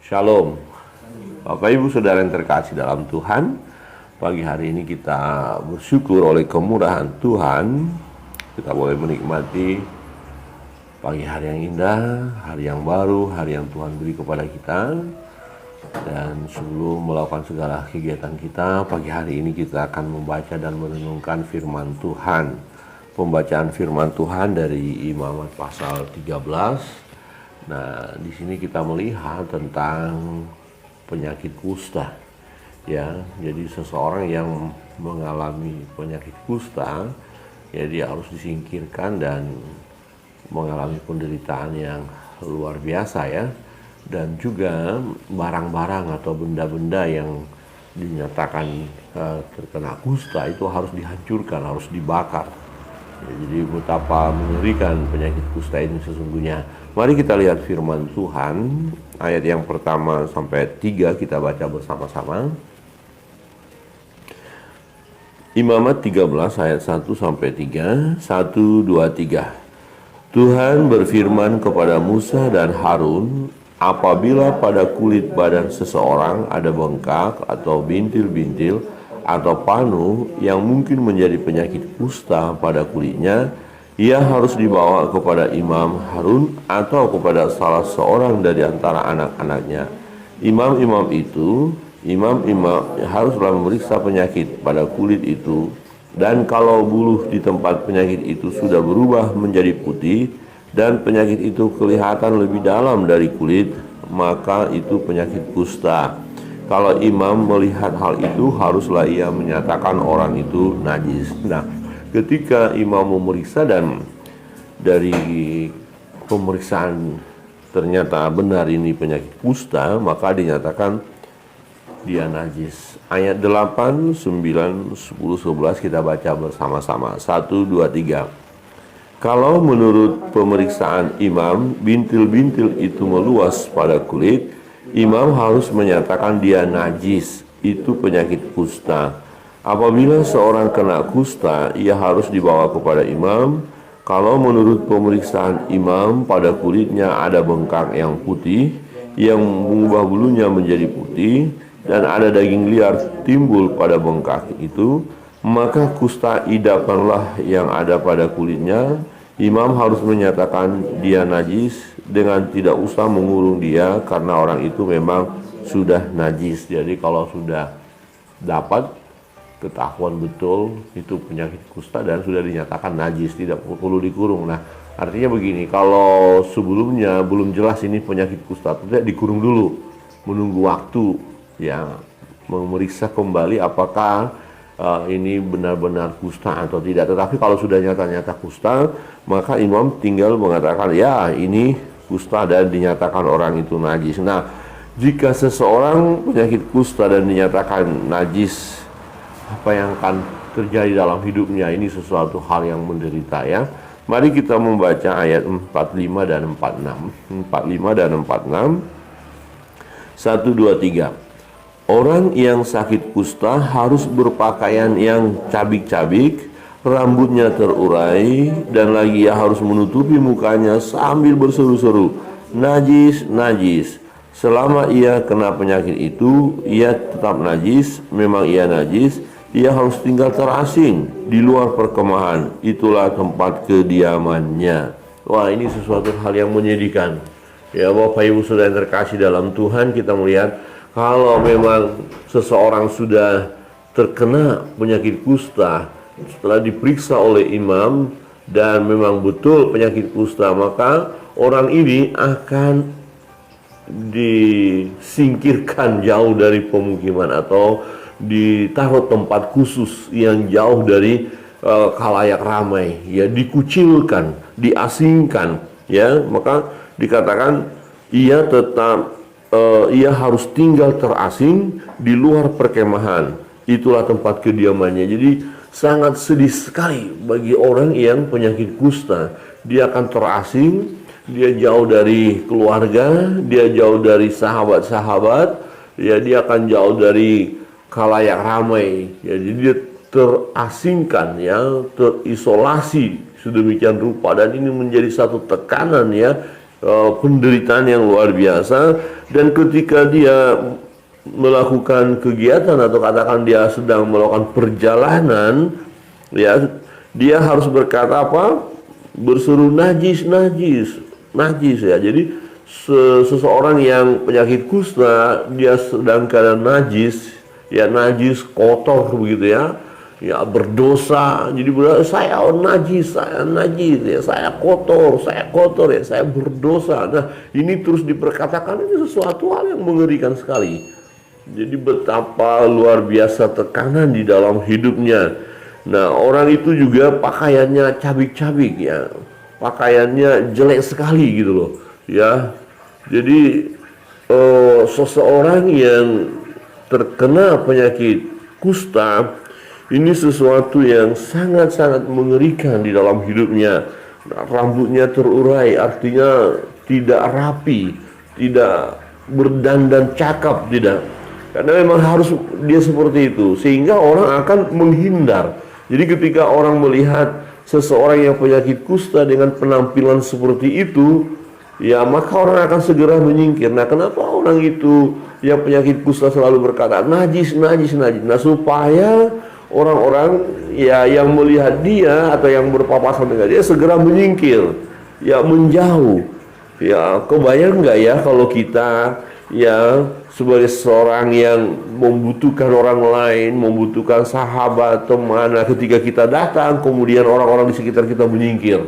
Shalom, Bapak Ibu Saudara yang terkasih dalam Tuhan. Pagi hari ini kita bersyukur oleh kemurahan Tuhan. Kita boleh menikmati pagi hari yang indah, hari yang baru, hari yang Tuhan beri kepada kita. Dan sebelum melakukan segala kegiatan kita, pagi hari ini kita akan membaca dan merenungkan firman Tuhan. Pembacaan firman Tuhan dari Imamat pasal 13. Nah, di sini kita melihat tentang penyakit kusta. Ya, jadi seseorang yang mengalami penyakit kusta, ya dia harus disingkirkan dan mengalami penderitaan yang luar biasa ya. Dan juga barang-barang atau benda-benda yang dinyatakan terkena kusta itu harus dihancurkan, harus dibakar. Ya, jadi betapa mengerikan penyakit kusta ini sesungguhnya. Mari kita lihat firman Tuhan, ayat yang pertama sampai 3 kita baca bersama-sama. Imamat 13 ayat 1 sampai 3, 1, 2, 3. Tuhan berfirman kepada Musa dan Harun, apabila pada kulit badan seseorang ada bengkak atau bintil-bintil atau panu yang mungkin menjadi penyakit kusta pada kulitnya, ia harus dibawa kepada Imam Harun atau kepada salah seorang dari antara anak-anaknya. Imam-imam haruslah memeriksa penyakit pada kulit itu, dan kalau buluh di tempat penyakit itu sudah berubah menjadi putih dan penyakit itu kelihatan lebih dalam dari kulit, maka itu penyakit kusta. Kalau imam melihat hal itu, haruslah ia menyatakan orang itu najis. Nah, ketika imam memeriksa dan dari pemeriksaan ternyata benar ini penyakit kusta, maka dinyatakan dia najis. Ayat 8, 9, 10, 11 kita baca bersama-sama. 1, 2, 3. Kalau menurut pemeriksaan imam, bintil-bintil itu meluas pada kulit, imam harus menyatakan dia najis, itu penyakit kusta. Apabila seorang kena kusta, ia harus dibawa kepada imam. Kalau menurut pemeriksaan imam pada kulitnya ada bengkak yang putih, yang mengubah bulunya menjadi putih, dan ada daging liar timbul pada bengkak itu, maka kusta idapanlah yang ada pada kulitnya. Imam harus menyatakan dia najis dengan tidak usah mengurung dia, karena orang itu memang sudah najis. Jadi kalau sudah dapat ketahuan betul itu penyakit kusta dan sudah dinyatakan najis, tidak perlu dikurung. Nah, artinya begini, kalau sebelumnya belum jelas ini penyakit kusta, tidak dikurung dulu, menunggu waktu ya, memeriksa kembali apakah ini benar-benar kusta atau tidak. Tetapi kalau sudah nyata-nyata kusta, maka imam tinggal mengatakan ya ini kusta dan dinyatakan orang itu najis. Nah, jika seseorang penyakit kusta dan dinyatakan najis, apa yang akan terjadi dalam hidupnya? Ini sesuatu hal yang menderita ya. Mari kita membaca ayat 45 dan 46. 45 dan 46. 1, 2, 3. Orang yang sakit kusta harus berpakaian yang cabik-cabik, rambutnya terurai, dan lagi ia harus menutupi mukanya sambil berseru-seru, najis, najis. Selama ia kena penyakit itu, ia tetap najis. Memang ia najis, ia harus tinggal terasing di luar perkemahan, itulah tempat kediamannya. Wah, ini sesuatu hal yang menyedihkan ya Bapak Ibu Saudara yang terkasih dalam Tuhan. Kita melihat kalau memang seseorang sudah terkena penyakit kusta, setelah diperiksa oleh imam dan memang betul penyakit kusta, maka orang ini akan disingkirkan jauh dari pemukiman atau ditaruh tempat khusus yang jauh dari khalayak ramai, ya, dikucilkan, diasingkan, ya. Maka dikatakan ia tetap ia harus tinggal terasing di luar perkemahan, itulah tempat kediamannya. Jadi sangat sedih sekali bagi orang yang penyakit kusta. Dia akan terasing, dia jauh dari keluarga, dia jauh dari sahabat-sahabat, ya, dia akan jauh dari khalayak ramai, ya, jadi dia terasingkan, ya, terisolasi sedemikian rupa, dan ini menjadi satu tekanan ya penderitaan yang luar biasa, dan ketika dia melakukan kegiatan atau katakan dia sedang melakukan perjalanan, ya, dia harus berkata apa? Berseru najis, najis, najis, ya. Jadi seseorang yang penyakit kusta, dia sedang keadaan najis, ya, najis, kotor begitu, ya, berdosa. Jadi saya najis, ya, saya kotor, ya, saya berdosa. Nah, ini terus diperkatakan, ini sesuatu hal yang mengerikan sekali. Jadi betapa luar biasa tekanan di dalam hidupnya. Nah, orang itu juga pakaiannya cabik-cabik, ya, pakaiannya jelek sekali gitu loh, ya. Jadi seseorang yang terkena penyakit kusta ini sesuatu yang sangat-sangat mengerikan di dalam hidupnya. Nah, rambutnya terurai, artinya tidak rapi, tidak berdandan cakap, tidak. Karena memang harus dia seperti itu, sehingga orang akan menghindar. Jadi ketika orang melihat seseorang yang penyakit kusta dengan penampilan seperti itu, ya, maka orang akan segera menyingkir. Nah, kenapa orang itu yang penyakit kusta selalu berkata najis, najis, najis? Nah, supaya orang-orang, ya, yang melihat dia atau yang berpapasan dengan dia segera menyingkir, ya, menjauh. Ya, kebayang nggak ya kalau kita, ya, sebagai seorang yang membutuhkan orang lain, membutuhkan sahabat, teman, nah, ketika kita datang, kemudian orang-orang di sekitar kita menyingkir.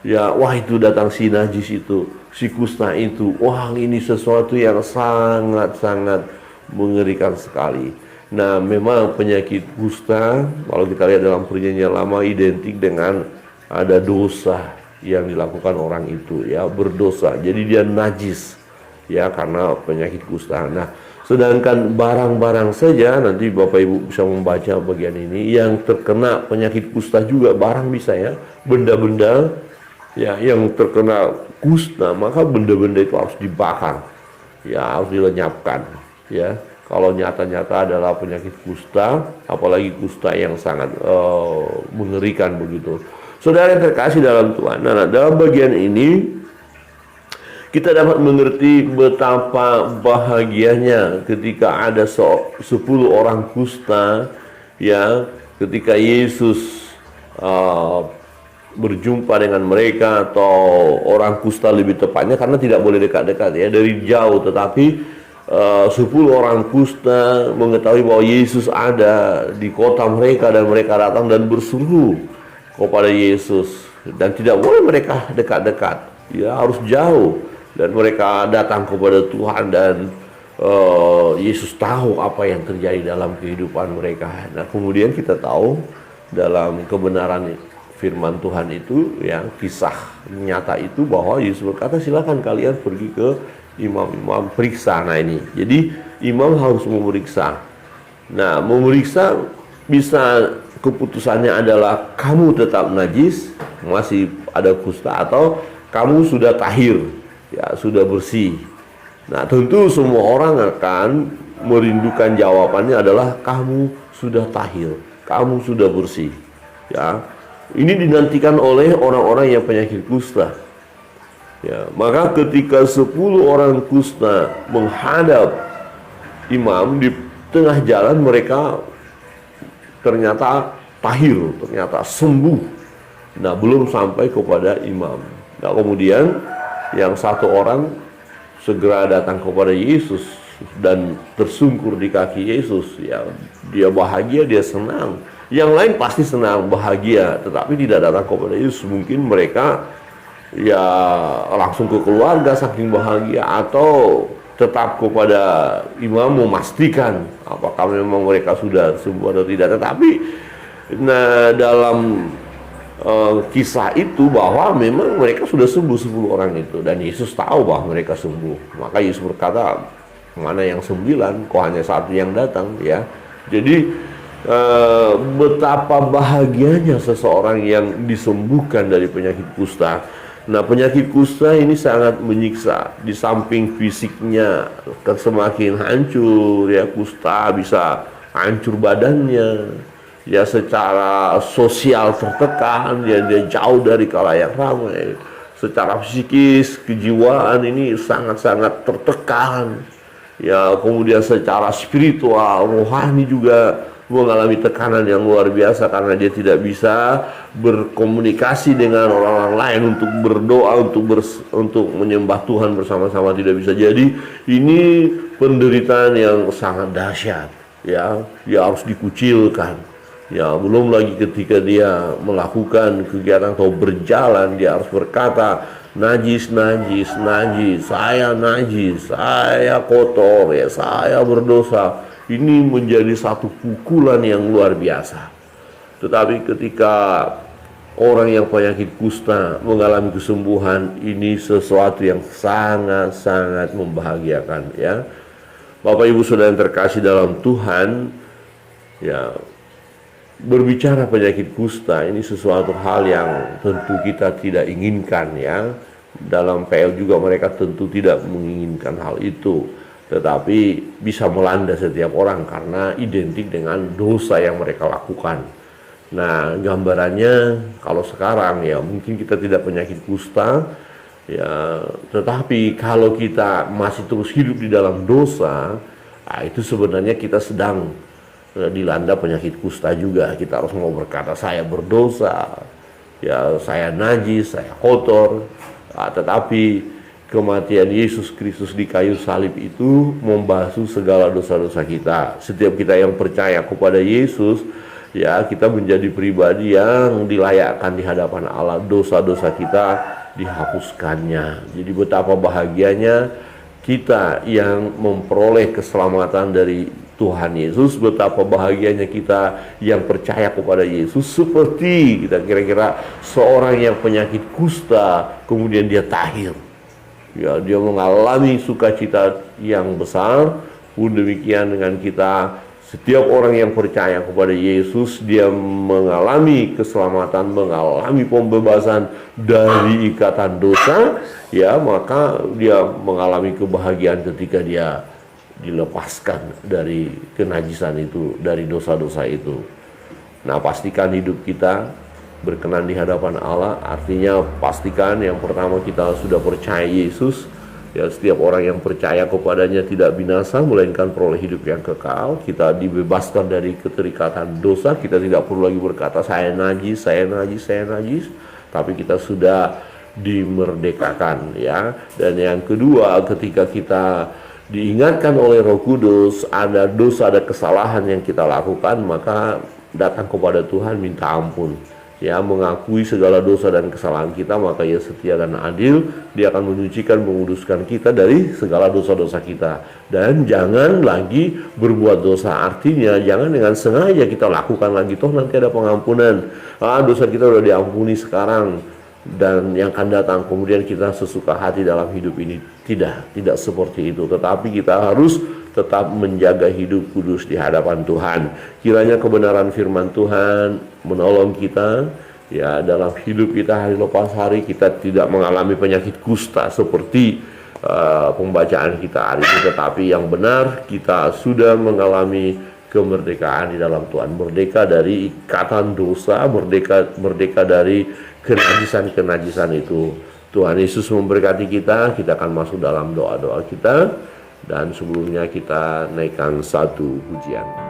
Ya, wah, itu datang si najis itu, si kusta itu. Wah, ini sesuatu yang sangat-sangat mengerikan sekali. Nah, memang penyakit kusta, kalau kita lihat dalam Perjanjian Lama, identik dengan ada dosa yang dilakukan orang itu, ya, berdosa. Jadi dia najis, ya, karena penyakit kusta. Nah, sedangkan barang-barang saja, nanti Bapak Ibu bisa membaca bagian ini, yang terkena penyakit kusta juga barang bisa, ya, benda-benda, ya, yang terkena kusta, maka benda-benda itu harus dibakar, ya, harus dilenyapkan, ya. Kalau nyata-nyata adalah penyakit kusta, apalagi kusta yang sangat mengerikan begitu. Saudara yang terkasih dalam Tuhan, nah, dalam bagian ini kita dapat mengerti betapa bahagianya ketika ada 10 orang kusta, ya, ketika Yesus berjumpa dengan mereka, atau orang kusta lebih tepatnya, karena tidak boleh dekat-dekat, ya, dari jauh. Tetapi 10 orang kusta mengetahui bahwa Yesus ada di kota mereka, dan mereka datang dan berseru kepada Yesus, dan tidak boleh mereka dekat-dekat, ya, harus jauh. Dan mereka datang kepada Tuhan, dan Yesus tahu apa yang terjadi dalam kehidupan mereka. Nah, kemudian kita tahu dalam kebenaran firman Tuhan itu, ya, kisah nyata itu, bahwa Yesus berkata, silakan kalian pergi ke imam-imam, periksa. Nah, ini jadi imam harus memeriksa. Nah, memeriksa bisa keputusannya adalah kamu tetap najis, masih ada kusta, atau kamu sudah tahir, ya, sudah bersih. Nah, tentu semua orang akan merindukan jawabannya adalah kamu sudah tahir, kamu sudah bersih, ya. Ini dinantikan oleh orang-orang yang penyakit kusta. Ya, maka ketika 10 orang kusta menghadap imam di tengah jalan, mereka ternyata tahir, ternyata sembuh. Nah, belum sampai kepada imam. Nah, kemudian yang satu orang segera datang kepada Yesus dan tersungkur di kaki Yesus. Ya, dia bahagia, dia senang. Yang lain pasti senang, bahagia, tetapi tidak datang kepada Yesus. Mungkin mereka, ya, langsung ke keluarga saking bahagia, atau tetap kepada imam memastikan apakah memang mereka sudah sembuh atau tidak. Tetapi, nah, dalam kisah itu bahwa memang mereka sudah sembuh 10 orang itu, dan Yesus tahu bahwa mereka sembuh. Maka Yesus berkata, mana yang 9, kok hanya satu yang datang, ya. Jadi betapa bahagianya seseorang yang disembuhkan dari penyakit kusta. Nah, penyakit kusta ini sangat menyiksa. Di samping fisiknya kan semakin hancur, ya, kusta bisa hancur badannya, ya, secara sosial tertekan, dia jauh dari khalayak ramai. secara psikis, kejiwaan ini sangat-sangat tertekan. Ya, kemudian secara spiritual, rohani juga mengalami tekanan yang luar biasa karena dia tidak bisa berkomunikasi dengan orang-orang lain untuk berdoa, untuk menyembah Tuhan bersama-sama, tidak bisa. Jadi ini penderitaan yang sangat dahsyat. Ya, dia harus dikucilkan. Ya, belum lagi ketika dia melakukan kegiatan atau berjalan, dia harus berkata, najis, najis, najis, saya kotor, ya, saya berdosa. Ini menjadi satu pukulan yang luar biasa. Tetapi ketika orang yang penyakit kusta mengalami kesembuhan, ini sesuatu yang sangat-sangat membahagiakan, ya. Bapak Ibu Saudara yang terkasih dalam Tuhan, ya, berbicara penyakit kusta ini sesuatu hal yang tentu kita tidak inginkan, ya. Dalam PL juga mereka tentu tidak menginginkan hal itu, tetapi bisa melanda setiap orang karena identik dengan dosa yang mereka lakukan. Nah, gambarannya kalau sekarang, ya, mungkin kita tidak penyakit kusta, ya, tetapi kalau kita masih terus hidup di dalam dosa, nah, itu sebenarnya kita sedang dilanda penyakit kusta juga. Kita harus mau berkata, saya berdosa, ya, saya najis, saya kotor. Nah, tetapi kematian Yesus Kristus di kayu salib itu membasuh segala dosa-dosa kita. Setiap kita yang percaya kepada Yesus, ya, kita menjadi pribadi yang dilayakkan di hadapan Allah. Dosa-dosa kita dihapuskannya. Jadi betapa bahagianya kita yang memperoleh keselamatan dari Tuhan Yesus, betapa bahagianya kita yang percaya kepada Yesus. Seperti kita kira-kira seorang yang penyakit kusta kemudian dia tahir, ya, dia mengalami sukacita yang besar. Pun demikian dengan kita, setiap orang yang percaya kepada Yesus, dia mengalami keselamatan, mengalami pembebasan dari ikatan dosa, ya, maka dia mengalami kebahagiaan ketika dia dilepaskan dari kenajisan itu, dari dosa-dosa itu. Nah, pastikan hidup kita berkenan di hadapan Allah, artinya pastikan yang pertama kita sudah percaya Yesus. Ya, setiap orang yang percaya kepadanya tidak binasa, melainkan peroleh hidup yang kekal. Kita dibebaskan dari keterikatan dosa. Kita tidak perlu lagi berkata, saya najis, saya najis, saya najis. Tapi kita sudah dimerdekakan, ya. Dan yang kedua, ketika kita diingatkan oleh Roh Kudus, ada dosa, ada kesalahan yang kita lakukan, maka datang kepada Tuhan, minta ampun, ya, mengakui segala dosa dan kesalahan kita, maka Ia setia dan adil. Dia akan menyucikan, menguduskan kita dari segala dosa-dosa kita. Dan jangan lagi berbuat dosa, artinya jangan dengan sengaja kita lakukan lagi, toh nanti ada pengampunan. Dosa kita udah diampuni sekarang, dan yang akan datang kemudian kita sesuka hati dalam hidup ini. Tidak seperti itu. Tetapi kita harus tetap menjaga hidup kudus di hadapan Tuhan. Kiranya kebenaran firman Tuhan menolong kita, ya, dalam hidup kita hari lepas hari. Kita tidak mengalami penyakit kusta seperti pembacaan kita hari ini, tetapi yang benar kita sudah mengalami kemerdekaan di dalam Tuhan, merdeka dari ikatan dosa, merdeka dari kenajisan itu. Tuhan Yesus memberkati kita. Kita akan masuk dalam doa-doa kita, dan sebelumnya kita naikkan satu pujian.